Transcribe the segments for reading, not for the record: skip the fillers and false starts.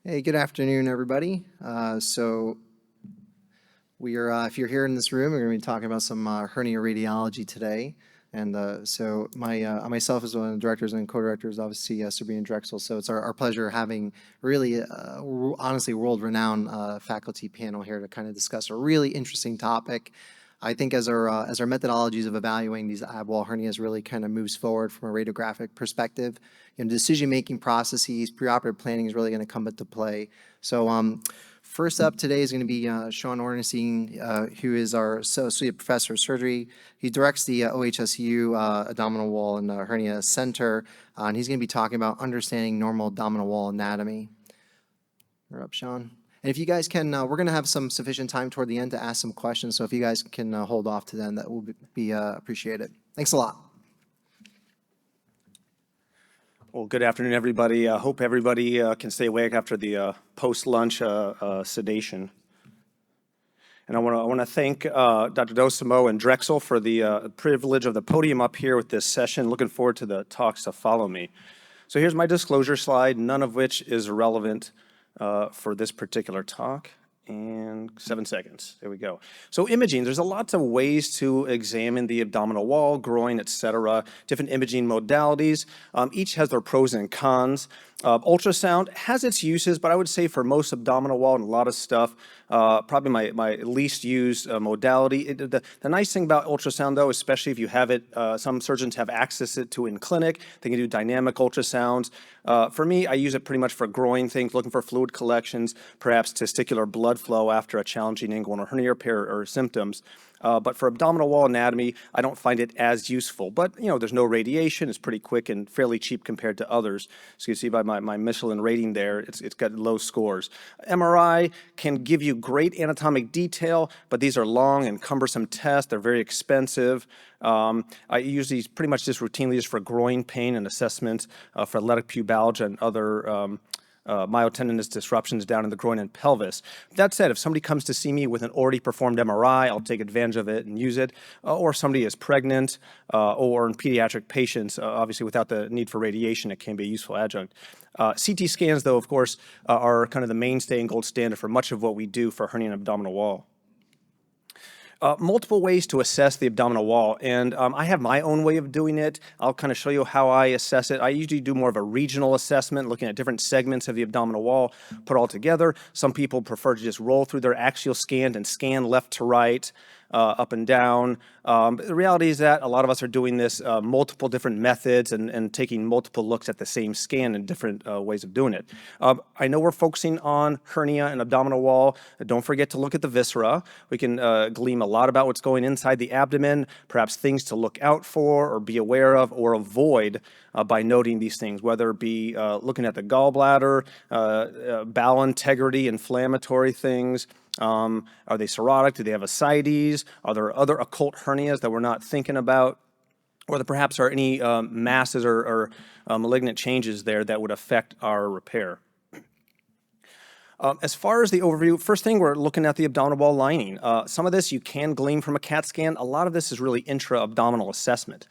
Hey, good afternoon, everybody. If you're here in this room, we're going to be talking about some hernia radiology today. Myself as one of the directors and co-directors, obviously Sabrina and Drexel. So it's our pleasure having really, honestly, world-renowned faculty panel here to kind of discuss a really interesting topic. I think as our methodologies of evaluating these ab wall hernias really kind of moves forward from a radiographic perspective, decision-making processes, preoperative planning is really going to come into play. First up today is going to be Sean Orenstein, who is our associate professor of surgery. He directs the OHSU Abdominal Wall and Hernia Center, and he's going to be talking about understanding normal abdominal wall anatomy. You're up, Sean. And if you guys can, we're going to have some sufficient time toward the end to ask some questions, so if you guys can hold off to then, that will be appreciated. Thanks a lot. Well, good afternoon, everybody. I hope everybody can stay awake after the post-lunch sedation. And I want to thank Dr. Dosimo and Drexel for the privilege of the podium up here with this session. Looking forward to the talks to follow me. So here's my disclosure slide, none of which is relevant for this particular talk. And 7 seconds. There we go. So imaging, there's a lot of ways to examine the abdominal wall, groin, etc. Different imaging modalities. Each has their pros and cons. Ultrasound has its uses, but I would say for most abdominal wall and a lot of stuff, probably my least used modality. The nice thing about ultrasound, though, especially if you have it, some surgeons have access to in clinic. They can do dynamic ultrasounds. For me, I use it pretty much for groin things, looking for fluid collections, perhaps testicular blood flow after a challenging inguinal hernia repair or symptoms. But for abdominal wall anatomy, I don't find it as useful. But, there's no radiation. It's pretty quick and fairly cheap compared to others. So you see by my Michelin rating there, it's got low scores. MRI can give you great anatomic detail, but these are long and cumbersome tests. They're very expensive. I use these pretty much just routinely just for groin pain and assessments for athletic pubalgia and other myotendinous disruptions down in the groin and pelvis. That said, if somebody comes to see me with an already performed MRI, I'll take advantage of it and use it. Or somebody is pregnant or in pediatric patients, obviously without the need for radiation, it can be a useful adjunct. CT scans, though, of course, are kind of the mainstay and gold standard for much of what we do for hernia and abdominal wall. Multiple ways to assess the abdominal wall, and I have my own way of doing it. I'll kind of show you how I assess it. I usually do more of a regional assessment, looking at different segments of the abdominal wall, put all together. Some people prefer to just roll through their axial scan and scan left to right, up and down. The reality is that a lot of us are doing this multiple different methods and taking multiple looks at the same scan and different ways of doing it. I know we're focusing on hernia and abdominal wall. Don't forget to look at the viscera. We can glean a lot about what's going inside the abdomen, perhaps things to look out for or be aware of or avoid by noting these things, whether it be looking at the gallbladder, bowel integrity, inflammatory things. Are they cirrhotic? Do they have ascites? Are there other occult hernias that we're not thinking about? Or there perhaps are any masses or malignant changes there that would affect our repair. As far as the overview, first thing, we're looking at the abdominal wall lining. Some of this you can glean from a CAT scan. A lot of this is really intra-abdominal assessment.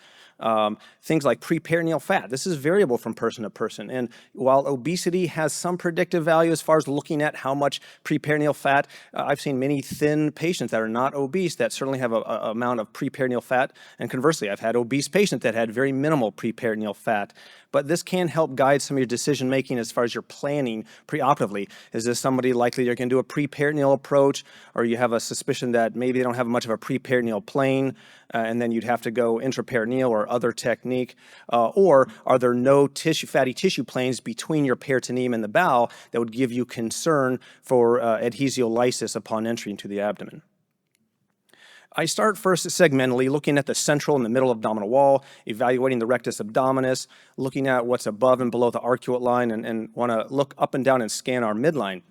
Things like preperitoneal fat. This is variable from person to person. And while obesity has some predictive value as far as looking at how much preperitoneal fat, I've seen many thin patients that are not obese that certainly have a amount of preperitoneal fat. And conversely, I've had obese patients that had very minimal preperitoneal fat. But this can help guide some of your decision making as far as your planning preoperatively. Is this somebody likely you're going to do a preperitoneal approach, or you have a suspicion that maybe they don't have much of a preperitoneal plane, and then you'd have to go intraperitoneal or other technique? Or are there no fatty tissue planes between your peritoneum and the bowel that would give you concern for adhesiolysis upon entry into the abdomen? I start first segmentally, looking at the central and the middle abdominal wall, evaluating the rectus abdominis, looking at what's above and below the arcuate line, and want to look up and down and scan our midline.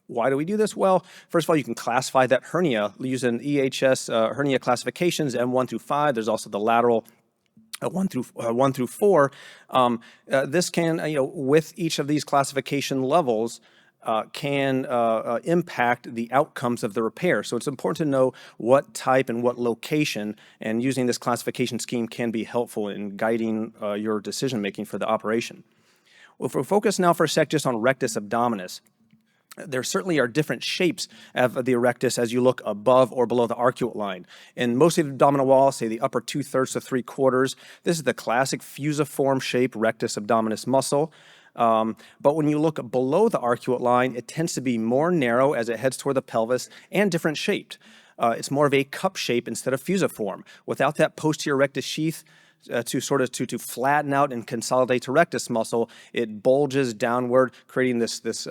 Why do we do this? Well, first of all, you can classify that hernia using EHS hernia classifications, M1 through 5. There's also the lateral 1 through 4. This can, with each of these classification levels, can impact the outcomes of the repair. So it's important to know what type and what location, and using this classification scheme can be helpful in guiding your decision making for the operation. Well, if we focus now for a sec just on rectus abdominis, there certainly are different shapes of the erectus as you look above or below the arcuate line. In most of the abdominal wall, say the upper 2/3 to 3/4, this is the classic fusiform shape rectus abdominis muscle. But when you look below the arcuate line, it tends to be more narrow as it heads toward the pelvis and different shaped. It's more of a cup shape instead of fusiform. Without that posterior rectus sheath, to flatten out and consolidate to rectus muscle, it bulges downward, creating this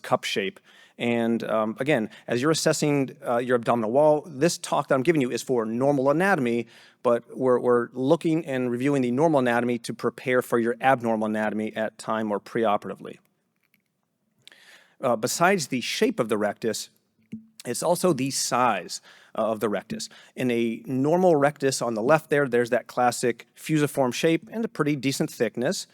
cup shape. And again, as you're assessing your abdominal wall, this talk that I'm giving you is for normal anatomy, but we're looking and reviewing the normal anatomy to prepare for your abnormal anatomy at time or preoperatively. Besides the shape of the rectus, it's also the size of the rectus. In a normal rectus on the left there's that classic fusiform shape and a pretty decent thickness.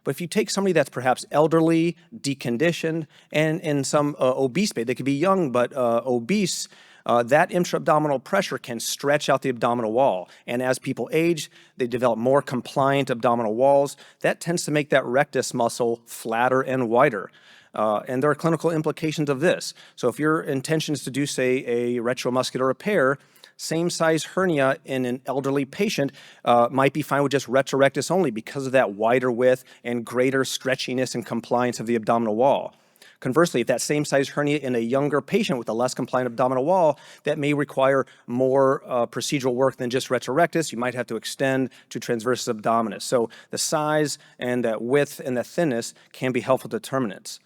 But if you take somebody that's perhaps elderly, deconditioned, and in some obese, they could be young but obese, that intra-abdominal pressure can stretch out the abdominal wall. And as people age, they develop more compliant abdominal walls. That tends to make that rectus muscle flatter and wider. And there are clinical implications of this. So if your intention is to do, say, a retromuscular repair, same size hernia in an elderly patient might be fine with just retrorectus only because of that wider width and greater stretchiness and compliance of the abdominal wall. Conversely, if that same size hernia in a younger patient with a less compliant abdominal wall, that may require more procedural work than just retrorectus. You might have to extend to transversus abdominis. So the size and that width and the thinness can be helpful determinants.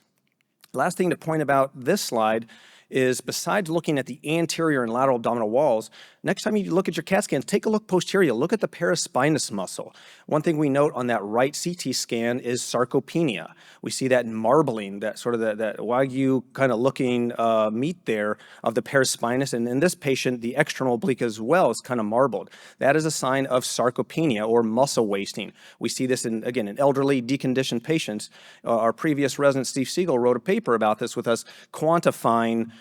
Last thing to point about this slide is besides looking at the anterior and lateral abdominal walls, next time you look at your CAT scans, take a look posterior, look at the paraspinous muscle. One thing we note on that right CT scan is sarcopenia. We see that marbling, that sort of that wagyu kind of looking meat there of the paraspinous, and in this patient, the external oblique as well is kind of marbled. That is a sign of sarcopenia or muscle wasting. We see this in elderly, deconditioned patients. Our previous resident, Steve Siegel, wrote a paper about this with us, quantifying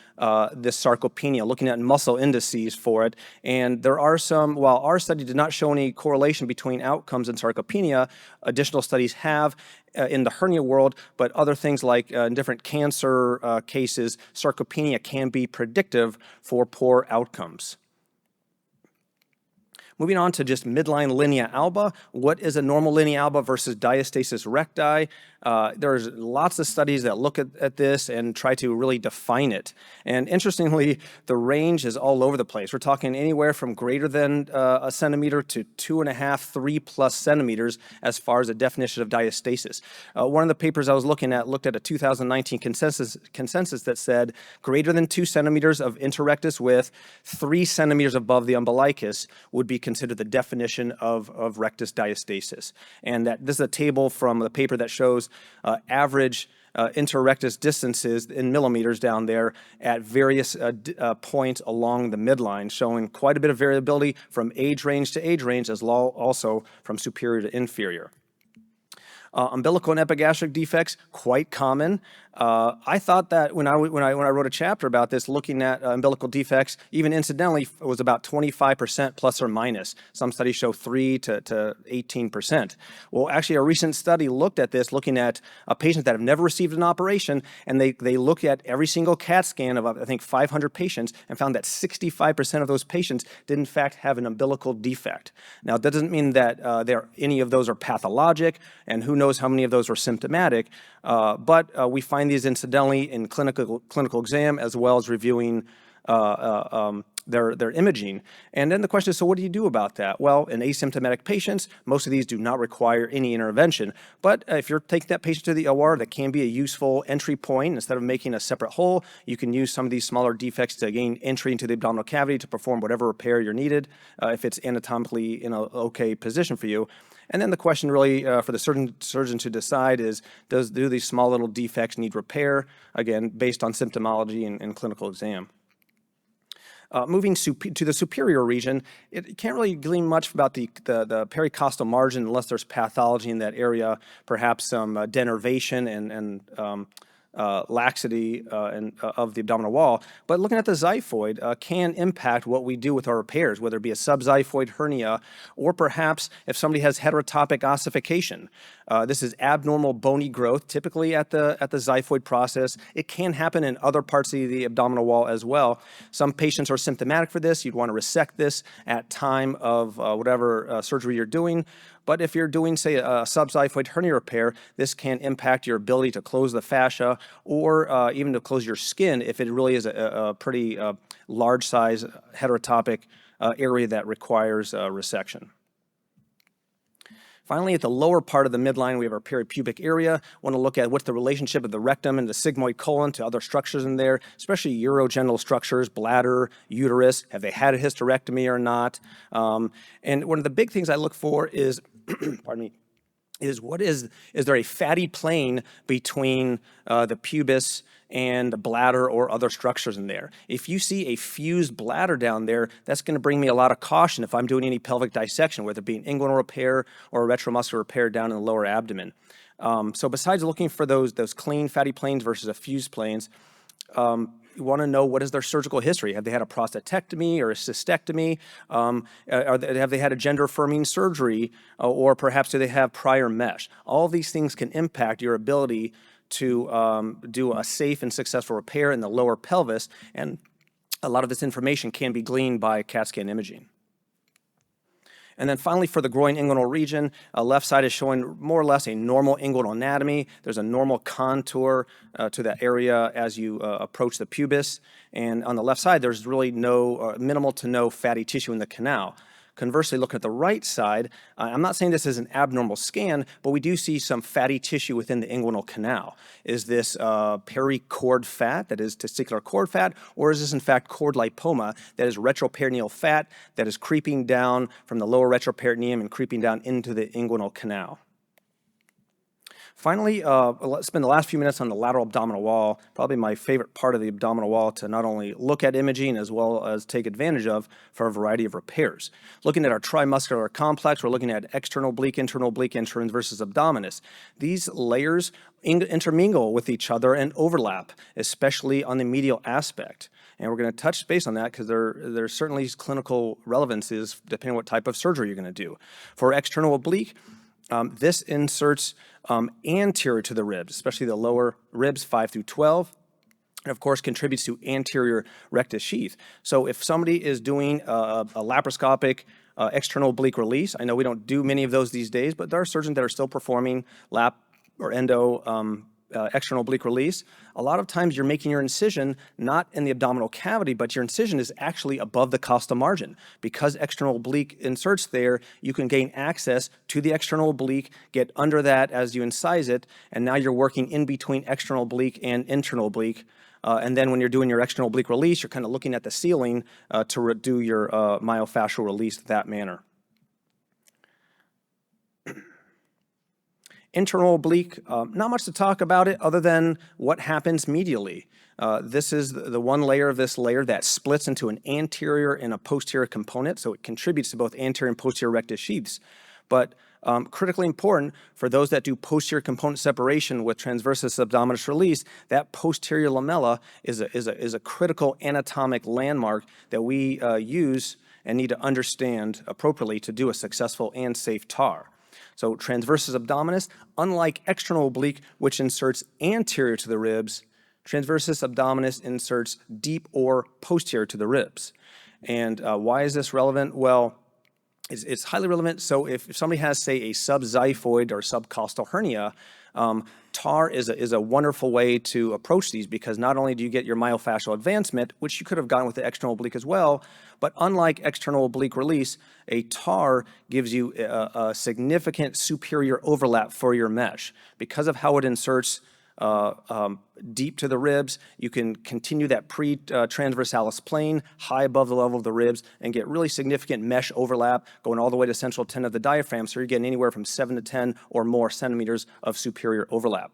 this sarcopenia, looking at muscle indices for it. And there are some, while our study did not show any correlation between outcomes and sarcopenia, additional studies have in the hernia world, but other things like in different cancer cases, sarcopenia can be predictive for poor outcomes. Moving on to just midline linea alba. What is a normal linea alba versus diastasis recti? There's lots of studies that look at this and try to really define it. And interestingly, the range is all over the place. We're talking anywhere from greater than a centimeter to 2.5, 3+ centimeters as far as the definition of diastasis. One of the papers I was looking at looked at a 2019 consensus that said greater than 2 centimeters of interrectus width, 3 centimeters above the umbilicus would be considered the definition of rectus diastasis. And that this is a table from the paper that shows average interrectus distances in millimeters down there at various points along the midline, showing quite a bit of variability from age range to age range, as well also from superior to inferior. Umbilical and epigastric defects, quite common. I thought that when I wrote a chapter about this, looking at umbilical defects, even incidentally, it was about 25% plus or minus. Some studies show 3 to 18%. Well, actually, a recent study looked at this, looking at patients that have never received an operation, and they looked at every single CAT scan of, I think, 500 patients and found that 65% of those patients did, in fact, have an umbilical defect. Now, that doesn't mean that any of those are pathologic, and who knows how many of those are symptomatic, but we find these incidentally in clinical exam as well as reviewing their imaging. And then the question is, so what do you do about that? Well, in asymptomatic patients, most of these do not require any intervention. But if you're taking that patient to the OR, that can be a useful entry point. Instead of making a separate hole, you can use some of these smaller defects to gain entry into the abdominal cavity to perform whatever repair you're needed if it's anatomically in an okay position for you. And then the question really for the surgeon to decide is, do these small little defects need repair? Again, based on symptomology and clinical exam. Moving to the superior region, it can't really glean much about the pericostal margin unless there's pathology in that area, perhaps some denervation and laxity of the abdominal wall. But looking at the xiphoid can impact what we do with our repairs, whether it be a subxiphoid hernia or perhaps if somebody has heterotopic ossification. This is abnormal bony growth, typically at the xiphoid process. It can happen in other parts of the abdominal wall as well. Some patients are symptomatic for this. You'd want to resect this at time of whatever surgery you're doing. But if you're doing, say, a subxiphoid hernia repair, this can impact your ability to close the fascia or even to close your skin if it really is a pretty large size heterotopic area that requires resection. Finally, at the lower part of the midline, we have our peripubic area. Want to look at what's the relationship of the rectum and the sigmoid colon to other structures in there, especially urogenital structures, bladder, uterus. Have they had a hysterectomy or not? And one of the big things I look for is, pardon me, is there a fatty plane between the pubis and the bladder or other structures in there? If you see a fused bladder down there, that's going to bring me a lot of caution if I'm doing any pelvic dissection, whether it be an inguinal repair or a retromuscular repair down in the lower abdomen. So besides looking for those clean fatty planes versus a fused planes, you want to know what is their surgical history. Have they had a prostatectomy or a cystectomy? Have they had a gender-affirming surgery? Or perhaps do they have prior mesh? All of these things can impact your ability to do a safe and successful repair in the lower pelvis, and a lot of this information can be gleaned by CAT scan imaging. And then finally, for the groin inguinal region, left side is showing more or less a normal inguinal anatomy. There's a normal contour to that area as you approach the pubis. And on the left side, there's really minimal to no fatty tissue in the canal. Conversely, looking at the right side, I'm not saying this is an abnormal scan, but we do see some fatty tissue within the inguinal canal. Is this pericord fat, that is testicular cord fat, or is this in fact cord lipoma, that is retroperitoneal fat that is creeping down from the lower retroperitoneum and creeping down into the inguinal canal? Finally, let's spend the last few minutes on the lateral abdominal wall, probably my favorite part of the abdominal wall to not only look at imaging as well as take advantage of for a variety of repairs. Looking at our trimuscular complex, we're looking at external oblique, internal oblique, and transversus abdominis. These layers intermingle with each other and overlap, especially on the medial aspect. And we're going to touch base on that because there's certainly clinical relevances depending on what type of surgery you're going to do. For external oblique, this inserts anterior to the ribs, especially the lower ribs 5 through 12, and of course contributes to anterior rectus sheath. So if somebody is doing a laparoscopic external oblique release, I know we don't do many of those these days, but there are surgeons that are still performing lap or endo external oblique release. A lot of times you're making your incision not in the abdominal cavity, but your incision is actually above the costal margin. Because external oblique inserts there, you can gain access to the external oblique, get under that as you incise it, and now you're working in between external oblique and internal oblique. And then when you're doing your external oblique release, you're kind of looking at the ceiling to do your myofascial release that manner. Internal oblique, not much to talk about it other than what happens medially. This is the one layer of this layer that splits into an anterior and a posterior component, so it contributes to both anterior and posterior rectus sheaths. But critically important for those that do posterior component separation with transversus abdominis release, that posterior lamella is a critical anatomic landmark that we use and need to understand appropriately to do a successful and safe TAR. So transversus abdominis, unlike external oblique, which inserts anterior to the ribs, transversus abdominis inserts deep or posterior to the ribs. And why is this relevant? Well, it's highly relevant. So if somebody has, say, a subxiphoid or subcostal hernia, TAR is a wonderful way to approach these because not only do you get your myofascial advancement, which you could have gotten with the external oblique as well, but unlike external oblique release, a TAR gives you a significant superior overlap for your mesh. Because of how it inserts deep to the ribs, you can continue that pre-transversalis plane high above the level of the ribs and get really significant mesh overlap going all the way to central tendon of the diaphragm, so you're getting anywhere from 7 to 10 or more centimeters of superior overlap.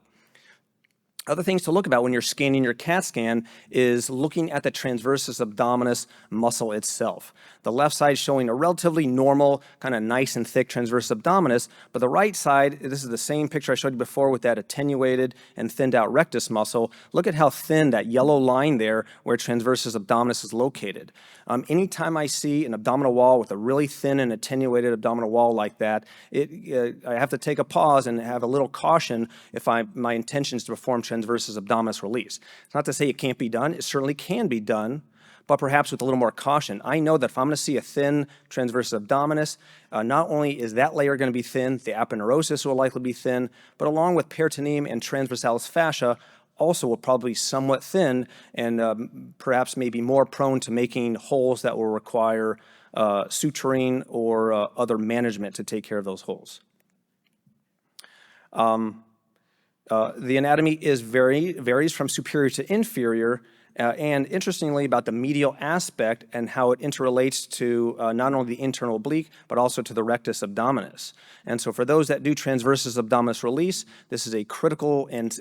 Other things to look about when you're scanning your CAT scan is looking at the transversus abdominis muscle itself. The left side showing a relatively normal, kind of nice and thick transversus abdominis, but the right side, this is the same picture I showed you before with that attenuated and thinned out rectus muscle. Look at how thin that yellow line there where transversus abdominis is located. Anytime I see an abdominal wall with a really thin and attenuated abdominal wall like that, I have to take a pause and have a little caution if my intention is to perform transversus abdominis release. It's not to say it can't be done. It certainly can be done, but perhaps with a little more caution. I know that if I'm going to see a thin transversus abdominis, not only is that layer going to be thin, the aponeurosis will likely be thin, but along with peritoneum and transversalis fascia, also will probably be somewhat thin and perhaps maybe more prone to making holes that will require suturing or other management to take care of those holes. The anatomy varies from superior to inferior, and interestingly about the medial aspect and how it interrelates to not only the internal oblique, but also to the rectus abdominis. And so for those that do transversus abdominis release, this is a critical and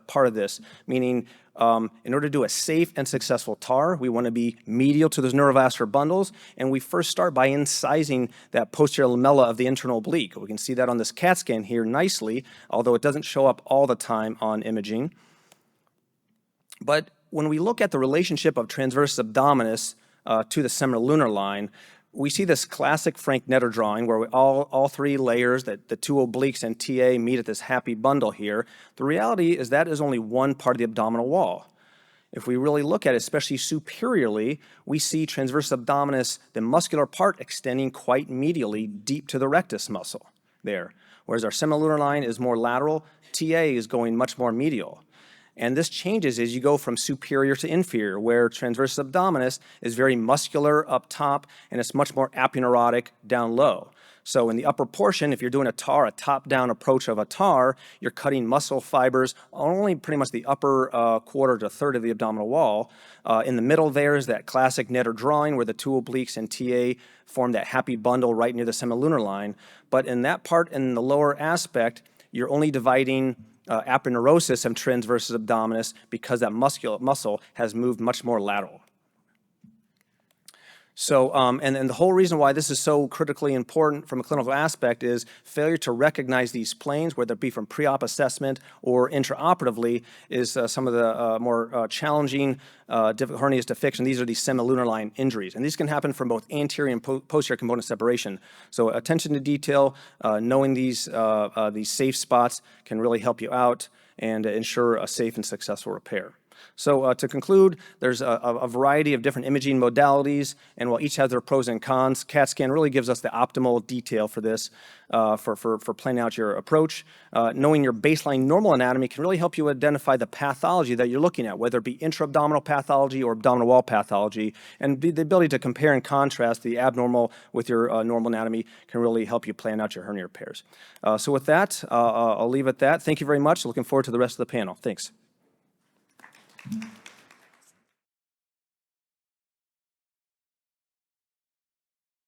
part of this, meaning in order to do a safe and successful TAR, we want to be medial to those neurovascular bundles, and we first start by incising that posterior lamella of the internal oblique. We can see that on this CAT scan here nicely, although it doesn't show up all the time on imaging. But when we look at the relationship of transversus abdominis to the semilunar line, we see this classic Frank Netter drawing where all three layers, that the two obliques and TA meet at this happy bundle here. The reality is that is only one part of the abdominal wall. If we really look at it, especially superiorly, we see transversus abdominis, the muscular part, extending quite medially deep to the rectus muscle there. Whereas our semilunar line is more lateral, TA is going much more medial. And this changes as you go from superior to inferior, where transversus abdominis is very muscular up top, and it's much more aponeurotic down low. So in the upper portion, if you're doing a TAR, a top-down approach of a TAR, you're cutting muscle fibers on only pretty much the upper quarter to third of the abdominal wall. In the middle there is that classic Netter drawing where the two obliques and TA form that happy bundle right near the semilunar line. But in that part, in the lower aspect, you're only dividing aponeurosis and transversus abdominis because that muscle has moved much more lateral. So, and the whole reason why this is so critically important from a clinical aspect is failure to recognize these planes, whether it be from pre-op assessment or intraoperatively, is some of the more challenging difficult hernias to fix, and these are these semilunar line injuries. And these can happen from both anterior and posterior component separation. So attention to detail, knowing these safe spots can really help you out and ensure a safe and successful repair. So to conclude, there's a variety of different imaging modalities, and while each has their pros and cons, CAT scan really gives us the optimal detail for this, for planning out your approach. Knowing your baseline normal anatomy can really help you identify the pathology that you're looking at, whether it be intra-abdominal pathology or abdominal wall pathology, and the ability to compare and contrast the abnormal with your normal anatomy can really help you plan out your hernia repairs. So with that, I'll leave it at that. Thank you very much. Looking forward to the rest of the panel. Thanks.